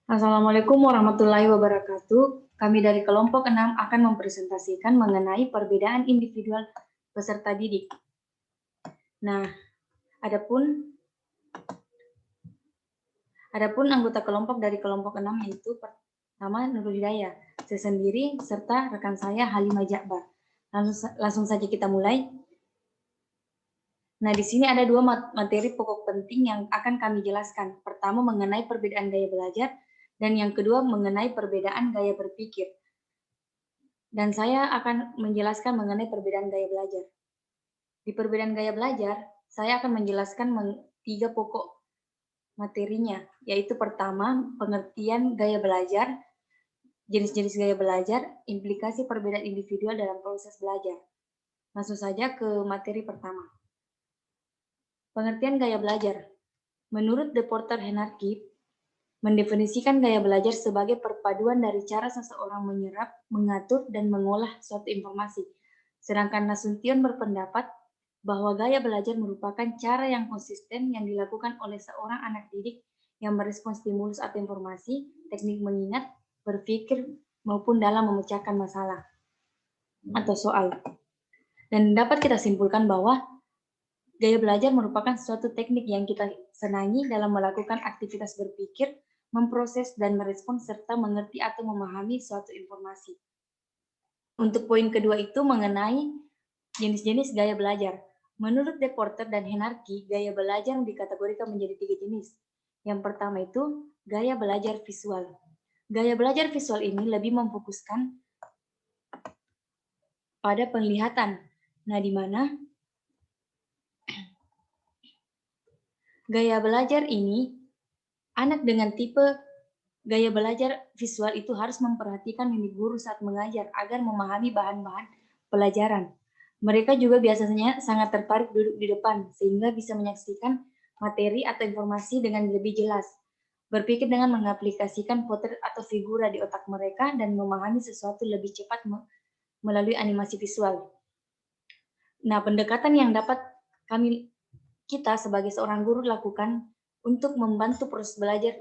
Assalamualaikum warahmatullahi wabarakatuh. Kami dari kelompok 6 akan mempresentasikan mengenai perbedaan individual peserta didik. Nah, adapun anggota kelompok dari kelompok 6 yaitu pertama Nurul Hidayah, saya sendiri serta rekan saya Halimah Jakbar. Langsung saja kita mulai. Nah, di sini ada dua materi pokok penting yang akan kami jelaskan. Pertama mengenai perbedaan gaya belajar dan yang kedua mengenai perbedaan gaya berpikir. Dan saya akan menjelaskan mengenai perbedaan gaya belajar. Di perbedaan gaya belajar, saya akan menjelaskan tiga pokok materinya, yaitu pertama, pengertian gaya belajar, jenis-jenis gaya belajar, implikasi perbedaan individual dalam proses belajar. Langsung saja ke materi pertama. Pengertian gaya belajar. Menurut The Porter Hierarchy, mendefinisikan gaya belajar sebagai perpaduan dari cara seseorang menyerap, mengatur, dan mengolah suatu informasi. Sedangkan Nasution berpendapat bahwa gaya belajar merupakan cara yang konsisten yang dilakukan oleh seorang anak didik yang merespons stimulus atau informasi, teknik mengingat, berpikir, maupun dalam memecahkan masalah atau soal. Dan dapat kita simpulkan bahwa gaya belajar merupakan suatu teknik yang kita senangi dalam melakukan aktivitas berpikir, memproses dan merespons serta mengerti atau memahami suatu informasi. Untuk poin kedua itu mengenai jenis-jenis gaya belajar. Menurut De Porter dan Hierarchy, gaya belajar dikategorikan menjadi tiga jenis. Yang pertama itu gaya belajar visual. Gaya belajar visual ini lebih memfokuskan pada penglihatan. Nah, di mana gaya belajar ini anak dengan tipe gaya belajar visual itu harus memperhatikan mimik guru saat mengajar agar memahami bahan-bahan pelajaran. Mereka juga biasanya sangat tertarik duduk di depan sehingga bisa menyaksikan materi atau informasi dengan lebih jelas. Berpikir dengan mengaplikasikan potret atau figura di otak mereka dan memahami sesuatu lebih cepat melalui animasi visual. Nah, pendekatan yang dapat kita sebagai seorang guru lakukan untuk membantu proses belajar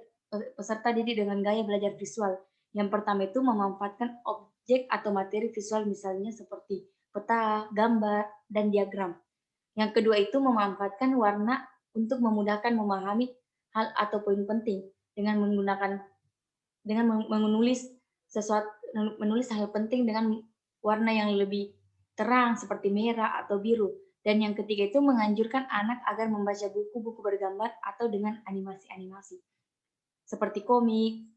peserta didik dengan gaya belajar visual. Yang pertama itu memanfaatkan objek atau materi visual misalnya seperti peta, gambar, dan diagram. Yang kedua itu memanfaatkan warna untuk memudahkan memahami hal atau poin penting dengan menulis hal penting dengan warna yang lebih terang seperti merah atau biru. Dan yang ketiga itu menganjurkan anak agar membaca buku-buku bergambar atau dengan animasi-animasi seperti komik.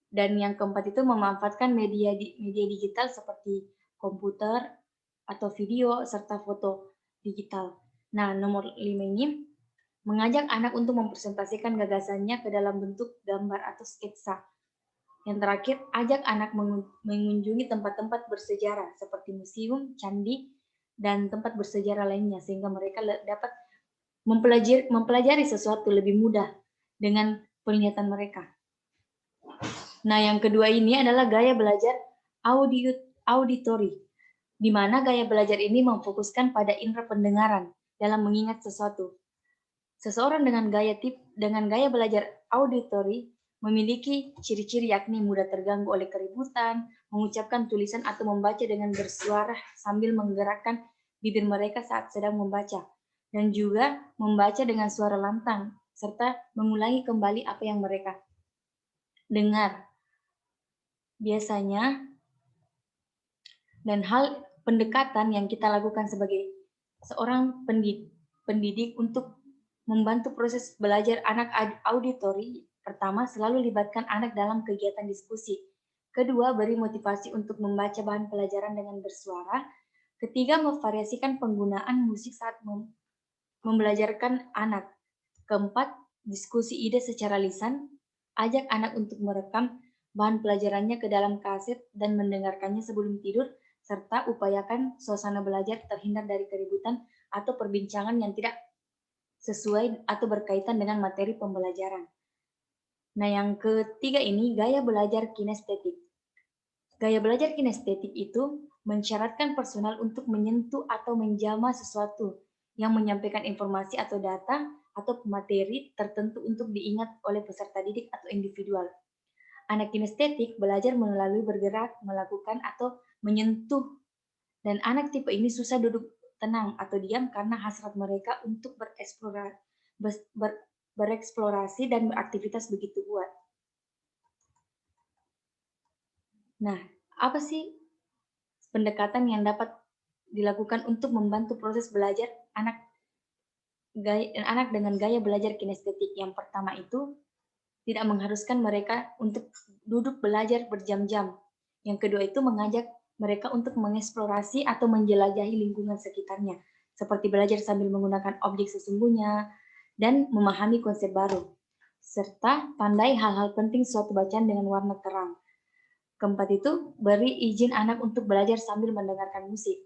Dan yang keempat itu memanfaatkan media digital seperti komputer atau video serta foto digital. Nah, nomor 5 ini mengajak anak untuk mempresentasikan gagasannya ke dalam bentuk gambar atau sketsa. Yang terakhir, ajak anak mengunjungi tempat-tempat bersejarah seperti museum, candi, dan tempat bersejarah lainnya sehingga mereka dapat mempelajari sesuatu lebih mudah dengan penglihatan mereka. Nah, yang kedua ini adalah gaya belajar auditory, di mana gaya belajar ini memfokuskan pada indera pendengaran dalam mengingat sesuatu. Seseorang dengan gaya belajar auditory memiliki ciri-ciri yakni mudah terganggu oleh keributan, mengucapkan tulisan atau membaca dengan bersuara sambil menggerakkan bibir mereka saat sedang membaca, dan juga membaca dengan suara lantang, serta mengulangi kembali apa yang mereka dengar. Biasanya, dan hal pendekatan yang kita lakukan sebagai seorang pendidik untuk membantu proses belajar anak auditori. Pertama, selalu libatkan anak dalam kegiatan diskusi. Kedua, beri motivasi untuk membaca bahan pelajaran dengan bersuara. Ketiga, memvariasikan penggunaan musik saat membelajarkan anak. Keempat, diskusi ide secara lisan. Ajak anak untuk merekam bahan pelajarannya ke dalam kaset dan mendengarkannya sebelum tidur, serta upayakan suasana belajar terhindar dari keributan atau perbincangan yang tidak sesuai atau berkaitan dengan materi pembelajaran. Nah, yang ketiga ini gaya belajar kinestetik. Gaya belajar kinestetik itu mensyaratkan personal untuk menyentuh atau menjamah sesuatu yang menyampaikan informasi atau data atau materi tertentu untuk diingat oleh peserta didik atau individual. Anak kinestetik belajar melalui bergerak, melakukan, atau menyentuh. Dan anak tipe ini susah duduk tenang atau diam karena hasrat mereka untuk bereksplorasi dan beraktivitas begitu kuat. Nah, apa sih pendekatan yang dapat dilakukan untuk membantu proses belajar anak dengan gaya belajar kinestetik? Yang pertama itu tidak mengharuskan mereka untuk duduk belajar berjam-jam. Yang kedua itu mengajak mereka untuk mengeksplorasi atau menjelajahi lingkungan sekitarnya, seperti belajar sambil menggunakan objek sesungguhnya dan memahami konsep baru, serta tandai hal-hal penting suatu bacaan dengan warna terang. Keempat itu, beri izin anak untuk belajar sambil mendengarkan musik.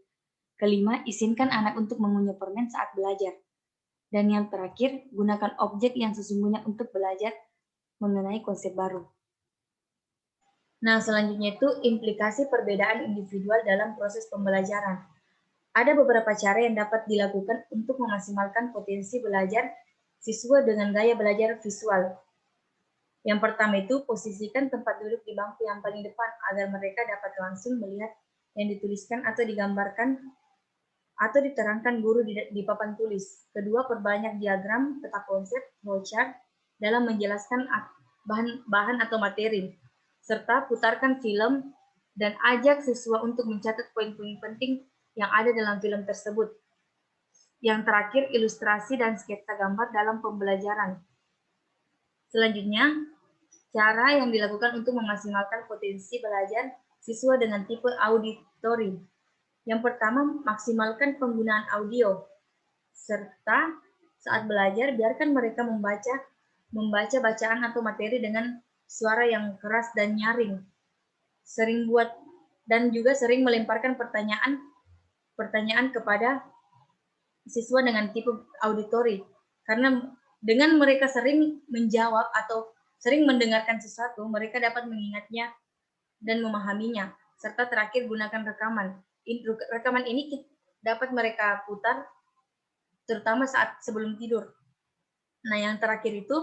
Kelima, izinkan anak untuk mengunyah permen saat belajar. Dan yang terakhir, gunakan objek yang sesungguhnya untuk belajar mengenai konsep baru. Nah, selanjutnya itu implikasi perbedaan individual dalam proses pembelajaran. Ada beberapa cara yang dapat dilakukan untuk memaksimalkan potensi belajar siswa dengan gaya belajar visual. Yang pertama itu, posisikan tempat duduk di bangku yang paling depan agar mereka dapat langsung melihat yang dituliskan atau digambarkan atau diterangkan guru di papan tulis. Kedua, perbanyak diagram, peta konsep, flowchart dalam menjelaskan bahan atau materi, serta putarkan film dan ajak siswa untuk mencatat poin-poin penting yang ada dalam film tersebut. Yang terakhir, ilustrasi dan sketsa gambar dalam pembelajaran. Selanjutnya, cara yang dilakukan untuk memaksimalkan potensi belajar siswa dengan tipe auditory. Yang pertama, maksimalkan penggunaan audio, serta saat belajar, biarkan mereka membaca bacaan atau materi dengan suara yang keras dan nyaring. Dan juga sering melemparkan pertanyaan kepada siswa dengan tipe auditory. Karena dengan mereka sering menjawab atau sering mendengarkan sesuatu, mereka dapat mengingatnya dan memahaminya. Serta terakhir, gunakan rekaman. Rekaman ini dapat mereka putar terutama saat sebelum tidur. Nah, yang terakhir itu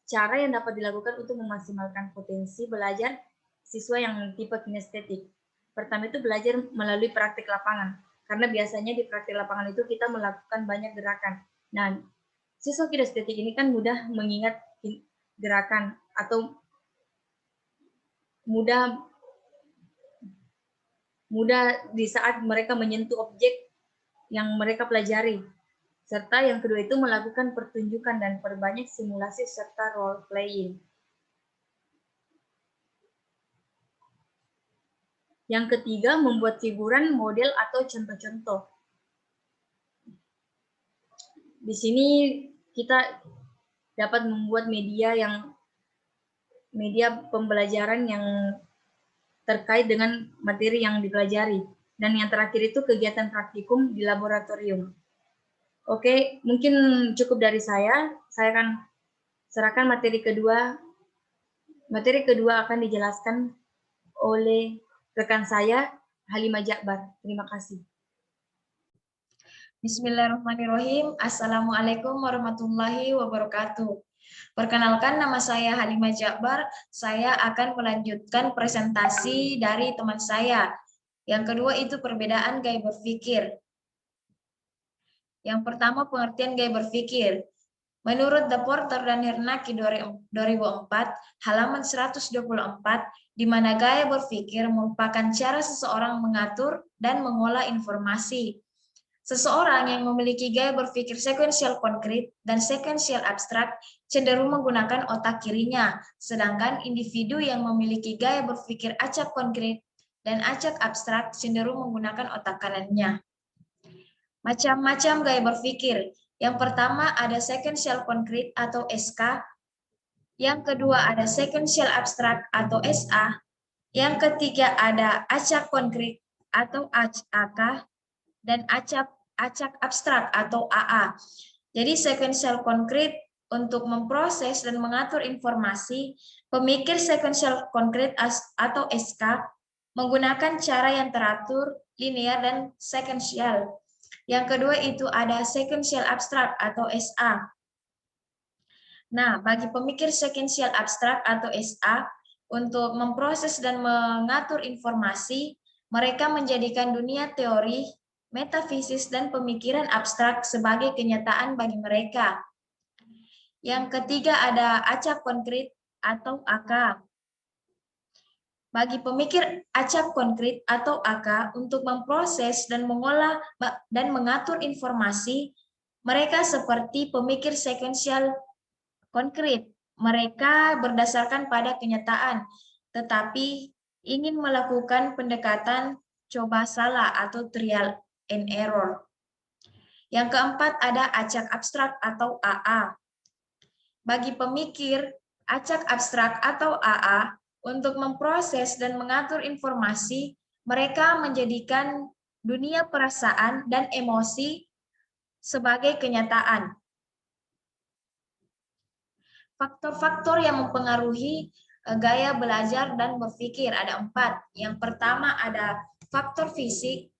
cara yang dapat dilakukan untuk memaksimalkan potensi belajar siswa yang tipe kinestetik. Pertama itu belajar melalui praktik lapangan. Karena biasanya di praktik lapangan itu kita melakukan banyak gerakan. Nah, siswa kinestetik ini kan mudah mengingat gerakan atau mudah di saat mereka menyentuh objek yang mereka pelajari. Serta yang kedua itu melakukan pertunjukan dan perbanyak simulasi serta role playing. Yang ketiga, membuat figuran, model, atau contoh-contoh. Di sini kita dapat membuat media pembelajaran yang terkait dengan materi yang dipelajari. Dan yang terakhir itu kegiatan praktikum di laboratorium. Oke, mungkin cukup dari saya. Saya akan serahkan materi kedua. Materi kedua akan dijelaskan oleh rekan saya, Halimah Jakbar. Terima kasih. Bismillahirrahmanirrahim. Assalamualaikum warahmatullahi wabarakatuh. Perkenalkan, nama saya Halimah Jakbar. Saya akan melanjutkan presentasi dari teman saya. Yang kedua itu perbedaan gaya berpikir. Yang pertama, pengertian gaya berpikir. Menurut The Porter dan Hernaki 2004, halaman 124, di mana gaya berpikir merupakan cara seseorang mengatur dan mengolah informasi. Seseorang yang memiliki gaya berpikir sekuensial konkret dan sekuensial abstrak cenderung menggunakan otak kirinya, sedangkan individu yang memiliki gaya berpikir acak konkret dan acak abstrak cenderung menggunakan otak kanannya. Macam-macam gaya berpikir. Yang pertama ada sekuensial konkret atau SK, yang kedua ada sekuensial abstrak atau SA, yang ketiga ada acak konkret atau AK, dan acak abstrak atau AA. Jadi sekuensial konkret untuk memproses dan mengatur informasi, pemikir sekuensial konkret atau SK menggunakan cara yang teratur, linear, dan sekuensial. Yang kedua itu ada sekuensial abstrak atau SA. Nah, bagi pemikir sekuensial abstrak atau SA, untuk memproses dan mengatur informasi, mereka menjadikan dunia teori, metafisis, dan pemikiran abstrak sebagai kenyataan bagi mereka. Yang ketiga ada acak konkret atau AK. Bagi pemikir acak konkret atau AK untuk memproses dan mengolah dan mengatur informasi, mereka seperti pemikir sekuensial konkret. Mereka berdasarkan pada kenyataan, tetapi ingin melakukan pendekatan coba salah atau trial and error. Yang keempat ada acak abstrak atau AA. Bagi pemikir, acak abstrak atau AA untuk memproses dan mengatur informasi, mereka menjadikan dunia perasaan dan emosi sebagai kenyataan. Faktor-faktor yang mempengaruhi gaya belajar dan berpikir ada 4. Yang pertama ada faktor fisik,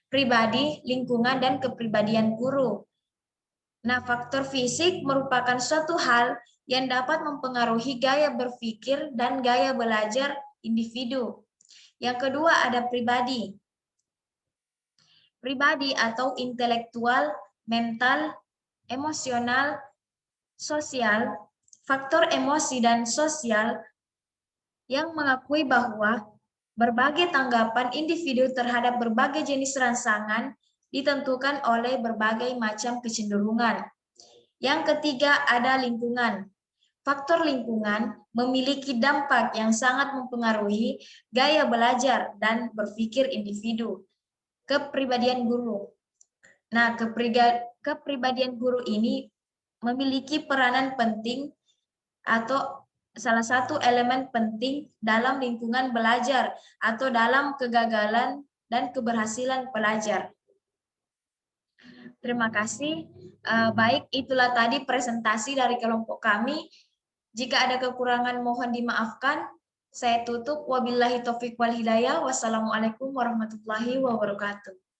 pribadi, lingkungan, dan kepribadian guru. Nah, faktor fisik merupakan suatu hal yang dapat mempengaruhi gaya berpikir dan gaya belajar individu. Yang kedua ada pribadi. Pribadi atau intelektual, mental, emosional, sosial, faktor emosi dan sosial yang mengakui bahwa berbagai tanggapan individu terhadap berbagai jenis rangsangan ditentukan oleh berbagai macam kecenderungan. Yang ketiga ada lingkungan. Faktor lingkungan memiliki dampak yang sangat mempengaruhi gaya belajar dan berpikir individu. Kepribadian guru. Nah, kepribadian guru ini memiliki peranan penting atau salah satu elemen penting dalam lingkungan belajar atau dalam kegagalan dan keberhasilan pelajar. Terima kasih. Baik, itulah tadi presentasi dari kelompok kami. Jika ada kekurangan mohon dimaafkan. Saya tutup. Wabillahi taufiq wal hidayah. Wassalamualaikum warahmatullahi wabarakatuh.